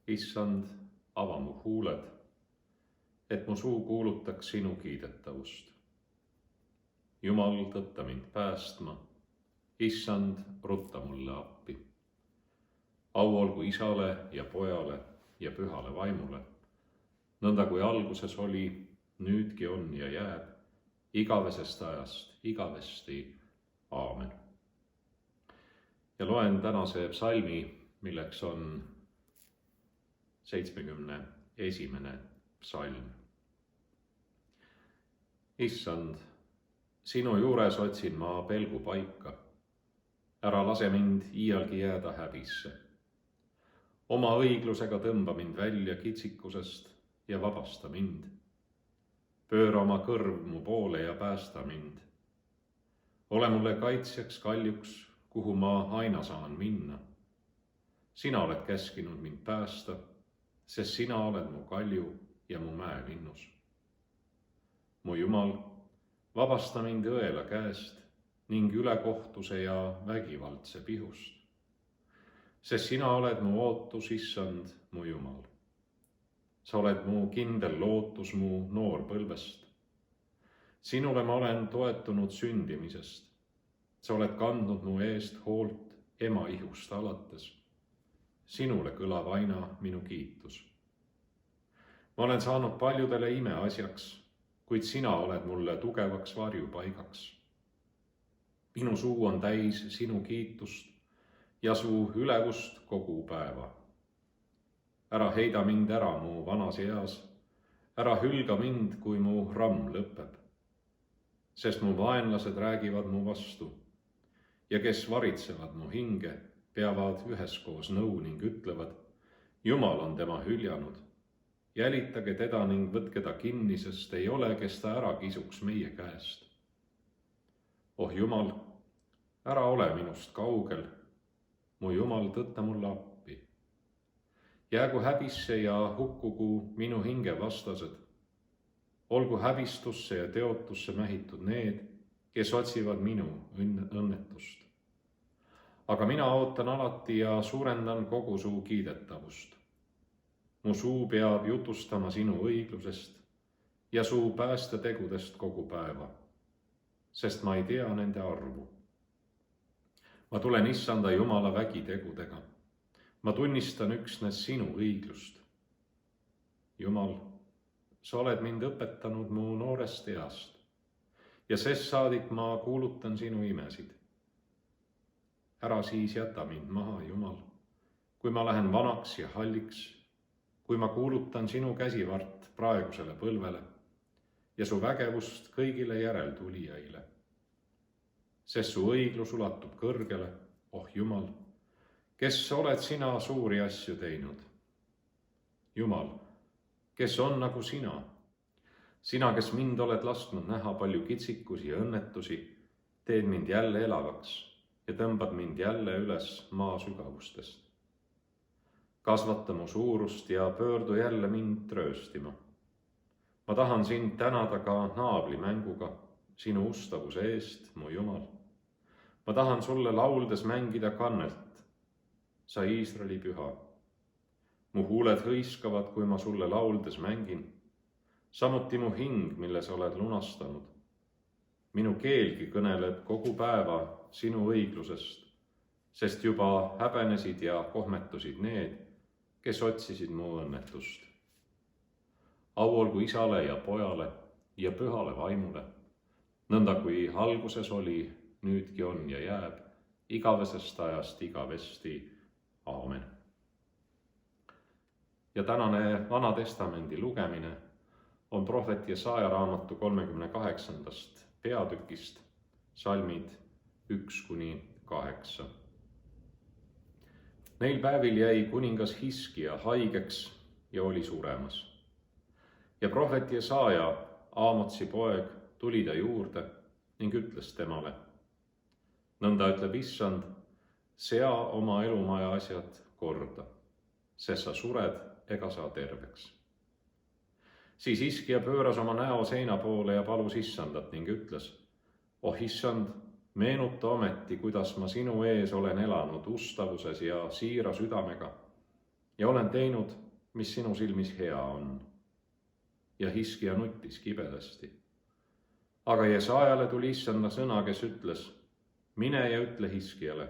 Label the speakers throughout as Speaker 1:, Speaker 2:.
Speaker 1: Issand, ava mu huuled, et mu suu kuulutaks sinu kiidetavust. Jumal, tõtta mind päästma, Issand, rutta mulle appi. Au olgu Isale ja Pojale ja Pühale Vaimule, nõnda kui alguses oli, nüüdki on ja jääb, igavesest ajast igavesti. Aamen. Ja loen tänase psalmi, milleks on 71. psalm. Issand, sinu juures otsin ma pelgupaika. Ära lase mind iialgi jääda häbisse. Oma õiglusega tõmba mind välja kitsikusest ja vabasta mind. Pööra oma kõrv mu poole ja päästa mind. Ole mulle kaitsjaks kaljuks, kuhu ma aina saan minna. Sina oled käskinud mind päästa, sest sina oled mu kalju ja mu mäelinnus. Mu Jumal, vabasta mind õela käest ning ülekohtuse ja vägivaldse pihust. Sest sina oled mu ootus, Issand, mu Jumal. Sa oled mu kindel lootus mu noorpõlvest. Sinule ma olen toetunud sündimisest. Sa oled kandnud mu eest hoolt ema ihust alates. Sinule kõlab aina minu kiitus. Ma olen saanud paljudele imeasjaks, kuid sina oled mulle tugevaks varjupaigaks. Minu suu on täis sinu kiitust ja su ülevust kogu päeva. Ära heida mind ära mu vanas eas, ära hülga mind, kui mu ramm lõpeb. Sest mu vaenlased räägivad mu vastu ja kes varitsevad mu hinge, peavad üheskoos nõu ning ütlevad, Jumal on tema hüljanud. Jälitage teda ning võtke ta kinni, sest ei ole, kes ta ära kisuks meie käest. Oh Jumal, ära ole minust kaugel. Mu Jumal, tõtta mulle appi. Jäägu häbisse ja hukkugu minu hinge vastased. Olgu häbistusse ja teotusse mähitud need, kes otsivad minu õnnetust. Aga mina ootan alati ja suurendan kogu su kiidetavust. Mu suu peab jutustama sinu õiglusest ja su päästetegudest kogu päeva, sest ma ei tea nende arvu. Ma tulen Issanda Jumala vägitegudega. Ma tunnistan üksnes sinu õiglust. Jumal, sa oled mind õpetanud mu noorest east ja sest saadik ma kuulutan sinu imesid. Ära siis jäta mind maha, Jumal, kui ma lähen vanaks ja halliks, kui ma kuulutan sinu käsivart praegusele põlvele ja su vägevust kõigile järeltulijaile. Sest su õiglus ulatub kõrgele, oh Jumal, kes oled sina suuri asju teinud. Jumal, kes on nagu sina? Sina, kes mind oled lasknud näha palju kitsikusi ja õnnetusi, teed mind jälle elavaks ja tõmbad mind jälle üles maa sügavustest. Kasvata mu suurust ja pöördu jälle mind trööstima. Ma tahan sind tänada ka naablimänguga, sinu ustavuse eest, mu Jumal. Ma tahan sulle lauldes mängida kannelt, sa Iisraeli püha. Mu huuled hõiskavad, kui ma sulle lauldes mängin, samuti mu hing, mille sa oled lunastanud. Minu keelgi kõneleb kogu päeva sinu õiglusest, sest juba häbenesid ja kohmetusid need, kes otsisid mu õnnetust. Au olgu Isale ja Pojale ja Pühale Vaimule, nõnda kui alguses oli, nüüdki on ja jääb, igavesest ajast igavesti. Aamen. Ja tänane Vana Testamendi lugemine on prohvet Jesaja raamatu 38. peatükist, salmid 1–8. Neil päevil jäi kuningas Hiskia haigeks ja oli suremas. Ja prohvet Jesaja, Aamotsi poeg, tuli ta juurde ning ütles temale, nõnda ütleb Issand, sea oma elumaja asjad korda, sest sa sured ega saa terveks. Siis Hiskia pööras oma näo seina poole ja palus Issandat ning ütles, oh Issand, meenuta ometi, kuidas ma sinu ees olen elanud ustavuses ja siira südamega, ja olen teinud, mis sinu silmis hea on. Ja Hiskija nuttis kibedasti. Aga Jesaajale tuli Issanda sõna, kes ütles, mine ja ütle Hiskijale,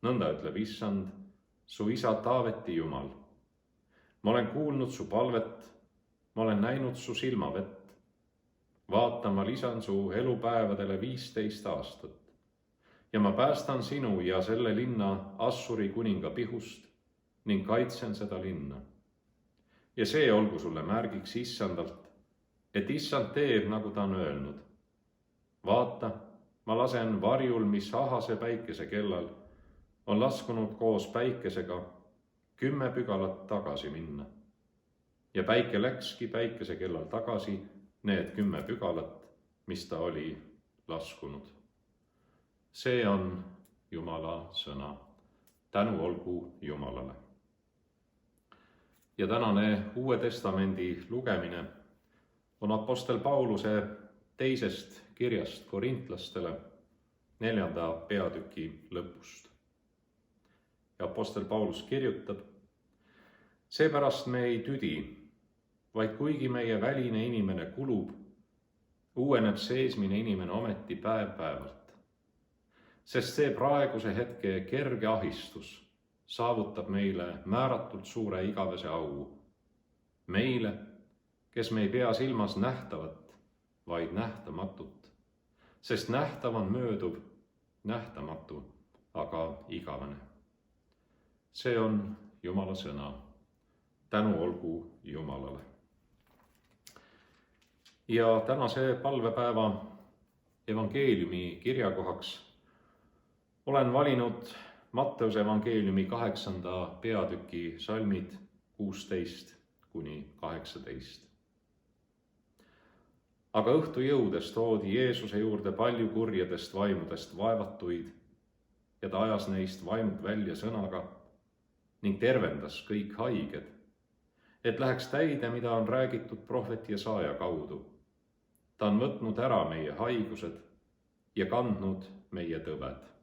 Speaker 1: nõnda ütleb Issand, su isa Taaveti Jumal. Ma olen kuulnud su palvet, ma olen näinud su silmavett. Vaata, ma lisan su elupäevadele 15 aastat ja ma päästan sinu ja selle linna Assuri kuninga pihust ning kaitsen seda linna. Ja see olgu sulle märgiks Issandalt, et Issand teeb, nagu ta on öelnud. Vaata, ma lasen varjul, mis Ahase päikese kellal on laskunud koos päikesega 10 pügalat tagasi minna. Ja päike läkski päikese kellal tagasi need 10 pügalat, mis ta oli laskunud. See on Jumala sõna. Tänu olgu Jumalale. Ja tänane Uue Testamendi lugemine on apostel Pauluse teisest kirjast korintlastele 4. peatüki lõpust. Ja apostel Paulus kirjutab, seepärast me ei tüdi, vaid kuigi meie väline inimene kulub, uueneb seesmine inimene ometi päev-päevalt. Sest see praeguse hetke kerge ahistus saavutab meile määratult suure igavese au. Meile, kes me ei pea silmas nähtavat, vaid nähtamatut. Sest nähtav on mööduv, nähtamatu, aga igavene. See on Jumala sõna. Tänu olgu Jumalale. Ja tänase palvepäeva evangeeliumi kirjakohaks olen valinud Matteuse evangeeliumi 8. peatüki salmid 16-18. Aga õhtu jõudes toodi Jeesuse juurde palju kurjadest vaimudest vaevatuid ja ta ajas neist vaimud välja sõnaga ning tervendas kõik haiged, et läheks täide, mida on räägitud prohvet Jesaja kaudu. Ta on võtnud ära meie haigused ja kandnud meie tõved.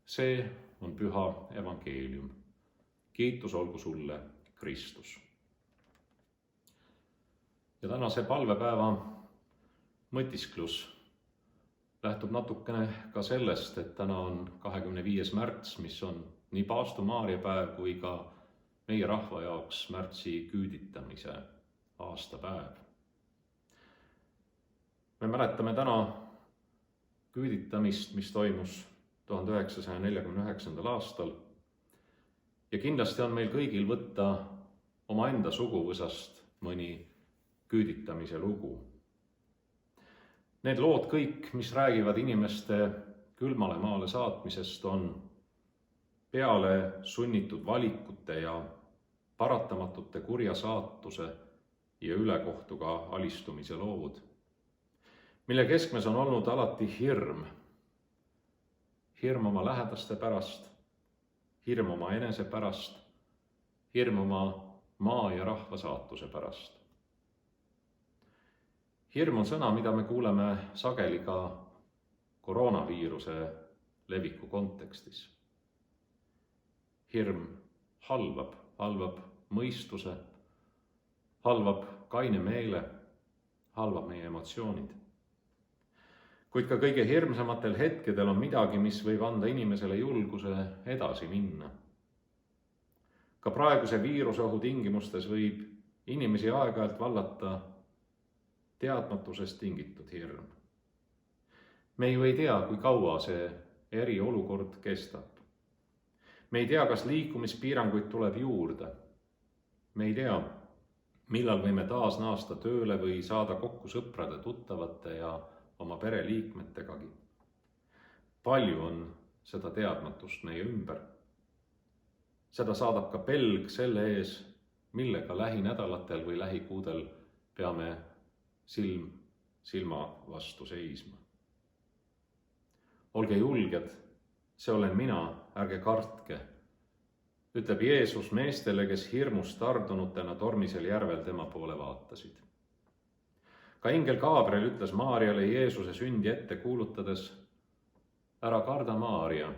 Speaker 1: See on püha evangeelium. Kiitus olgu sulle, Kristus. Ja tänase palvepäeva mõtisklus lähtub natukene ka sellest, et täna on 25. märts, mis on nii Paastu Maarja päev kui ka meie rahva jaoks märtsi küüditamise aastapäev. Me mäletame täna küüditamist, mis toimus 1949. aastal ja kindlasti on meil kõigil võtta omaenda suguvõsast mõni küüditamise lugu. Need lood kõik, mis räägivad inimeste külmale maale saatmisest, on peale sunnitud valikute ja paratamatute kurja saatuse ja ülekohtuga alistumise lood, mille keskmes on olnud alati hirm. Hirm oma lähedaste pärast, hirm oma enese pärast, hirm oma maa ja rahva saatuse pärast. Hirm on sõna, mida me kuuleme sageli ka koroonaviiruse leviku kontekstis. Hirm halvab mõistuse, halvab kaine meele, halvab meie emotsioonid. Kuid ka kõige hirmsamatel hetkedel on midagi, mis võib anda inimesele julguse edasi minna. Ka praeguse viiruseohu tingimustes võib inimesi aeg-ajalt vallata teadmatusest tingitud hirm. Me ju ei tea, kui kaua see eriolukord kestab. Me ei tea, kas liikumispiiranguid tuleb juurde. Me ei tea, millal võime taas naasta tööle või saada kokku sõprade, tuttavate ja oma pereliikmetegagi. Palju on seda teadmatust meie ümber. Seda saadab ka pelg selle ees, millega lähinädalatel või lähikuudel peame silm silma vastu seisma. Olge julged, see olen mina, ärge kartke, ütleb Jeesus meestele, kes hirmust tardunutena tormisel järvel tema poole vaatasid. Ka ingel Gabriel ütles Maarjale Jeesuse sündi ette kuulutades, ära karda, Maarja,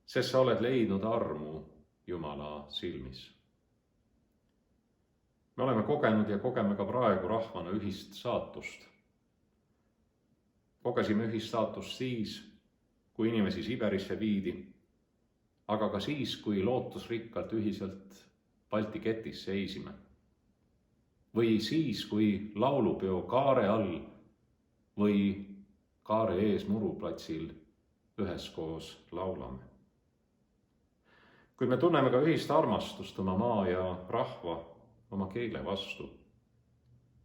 Speaker 1: sest sa oled leidnud armu Jumalalt. Jumala silmis. Me oleme kogenud ja kogeme ka praegu rahvana ühist saatust. Kogesime ühist saatust siis, kui inimesi Siberisse viidi, aga ka siis, kui lootusrikkalt ühiselt Balti ketis seisime. Või siis, kui laulupeo kaare all või kaare ees Muruplatsil üheskoos laulame. Kuid me tunneme ka ühist armastust oma maa ja rahva, oma keele vastu.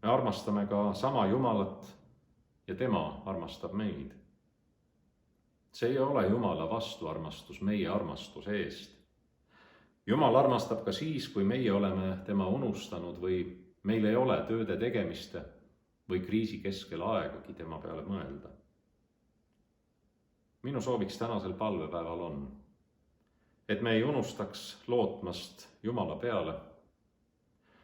Speaker 1: Me armastame ka sama Jumalat ja tema armastab meid. See ei ole Jumala vastuarmastus meie armastuse eest. Jumal armastab ka siis, kui meie oleme tema unustanud või meil ei ole tööde tegemiste või kriisi keskel aegagi tema peale mõelda. Minu sooviks tänasel palvepäeval on, et me ei unustaks lootmast Jumala peale.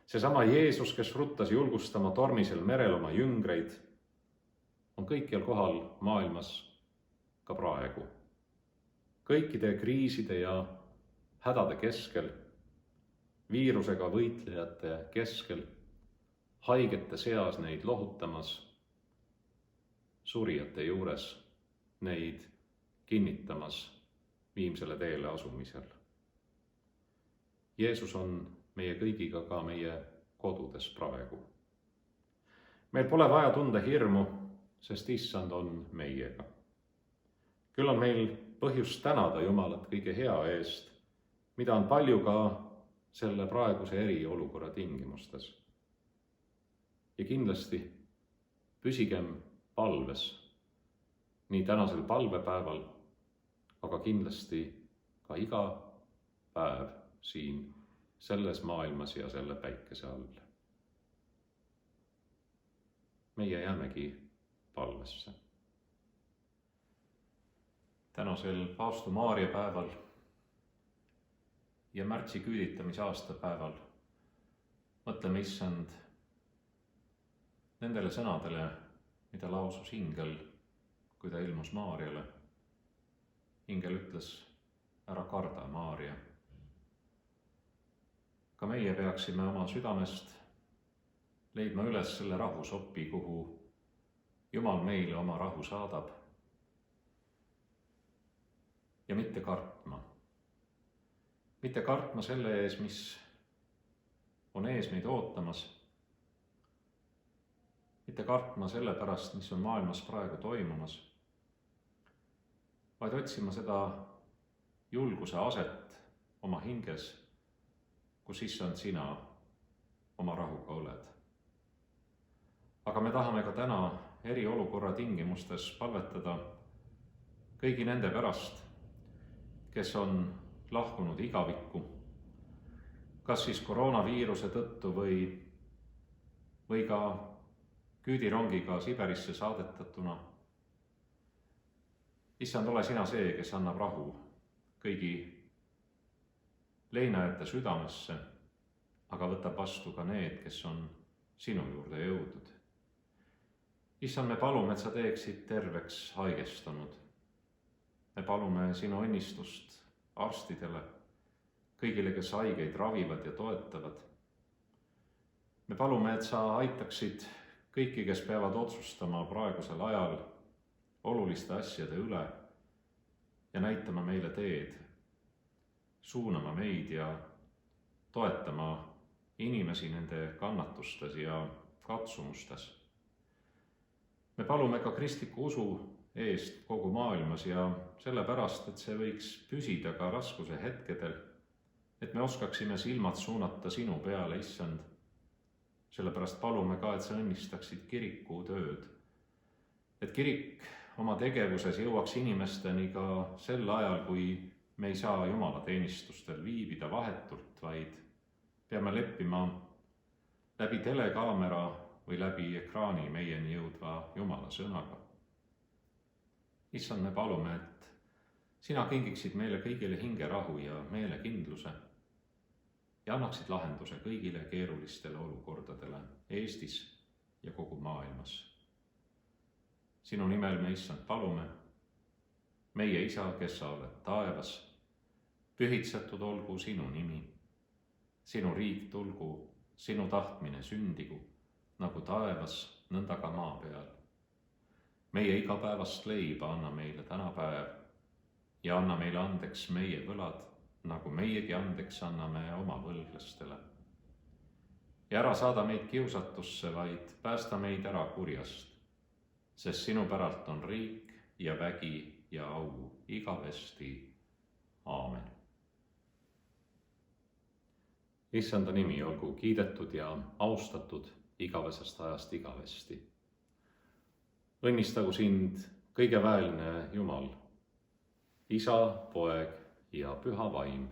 Speaker 1: Seesama Jeesus, kes ruttas julgustama tormisel merel oma jüngreid, on kõikjal kohal maailmas ka praegu. Kõikide kriiside ja hädade keskel, viirusega võitlejate keskel, haigete seas neid lohutamas, surijate juures neid kinnitamas viimsele teele asumisel. Jeesus on meie kõigiga ka meie kodudes praegu. Meil pole vaja tunda hirmu, sest Issand on meiega. Küll on meil põhjust tänada Jumalat kõige hea eest, mida on palju ka selle praeguse eriolukorra tingimustes. Ja kindlasti püsigem palves nii tänasel palvepäeval, aga kindlasti ka iga päev siin selles maailmas ja selle päikese all. Meie jäämegi palvesse. Tänasel Paastu Maarja päeval ja märtsi küüditamise aastapäeval mõtleme Issand nendele sõnadele, mida lausus ingel, kui ta ilmus Maarjale. Ingel ütles, ära karda, Maarja. Ka meie peaksime oma südamest leidma üles selle rahusopi, kuhu Jumal meile oma rahu saadab. Ja mitte kartma. Mitte kartma selle ees, mis on ees meid ootamas. Mitte kartma selle pärast, mis on maailmas praegu toimumas, vaid otsima seda julguse aset oma hinges, kus Issand sina oma rahuga oled. Aga me tahame ka täna eriolukorra tingimustes palvetada kõigi nende pärast, kes on lahkunud igavikku, kas siis koroonaviiruse tõttu või ka küüdirongiga Siberisse saadetatuna. Issand, ole sina see, kes annab rahu kõigi leinajate südamesse, aga võtab vastu ka need, kes on sinu juurde jõudnud. Issand, me palume, et sa teeksid terveks haigestunud. Me palume sinu õnnistust arstidele, kõigile, kes haigeid ravivad ja toetavad. Me palume, et sa aitaksid kõiki, kes peavad otsustama praegusel ajal oluliste asjade üle ja näitama meile teed, suunama meid ja toetama inimesi nende kannatustes ja katsumustes. Me palume ka kristliku usu eest kogu maailmas ja sellepärast, et see võiks püsida ka raskuse hetkedel, et me oskaksime silmad suunata sinu peale, Issand. Sellepärast palume ka, et sa õnnistaksid kiriku tööd. Et kirik oma tegevuses jõuaks inimesteni ka sel ajal, kui me ei saa Jumala teenistustel viibida vahetult, vaid peame leppima läbi telekaamera või läbi ekraani meieni jõudva Jumala sõnaga. Issand, me palume, et sina kingiksid meile kõigile hingerahu ja meelekindluse ja annaksid lahenduse kõigile keerulistele olukordadele Eestis ja kogu maailmas. Sinu nimel me, Issand, palume, meie Isa, kes sa oled taevas, pühitsetud olgu sinu nimi. Sinu riik tulgu, sinu tahtmine sündigu, nagu taevas, nõnda ka maa peal. Meie igapäevast leiba anna meile täna päev ja anna meile andeks meie võlad, nagu meiegi andeks anname oma võlglastele. Ja ära saada meid kiusatusse, vaid päästa meid ära kurjast, sest sinu päralt on riik ja vägi ja au igavesti. Aamen. Issanda nimi olgu kiidetud ja austatud igavesest ajast igavesti. Õnnistagu sind kõige väeline Jumal, Isa, Poeg ja Püha Vaim.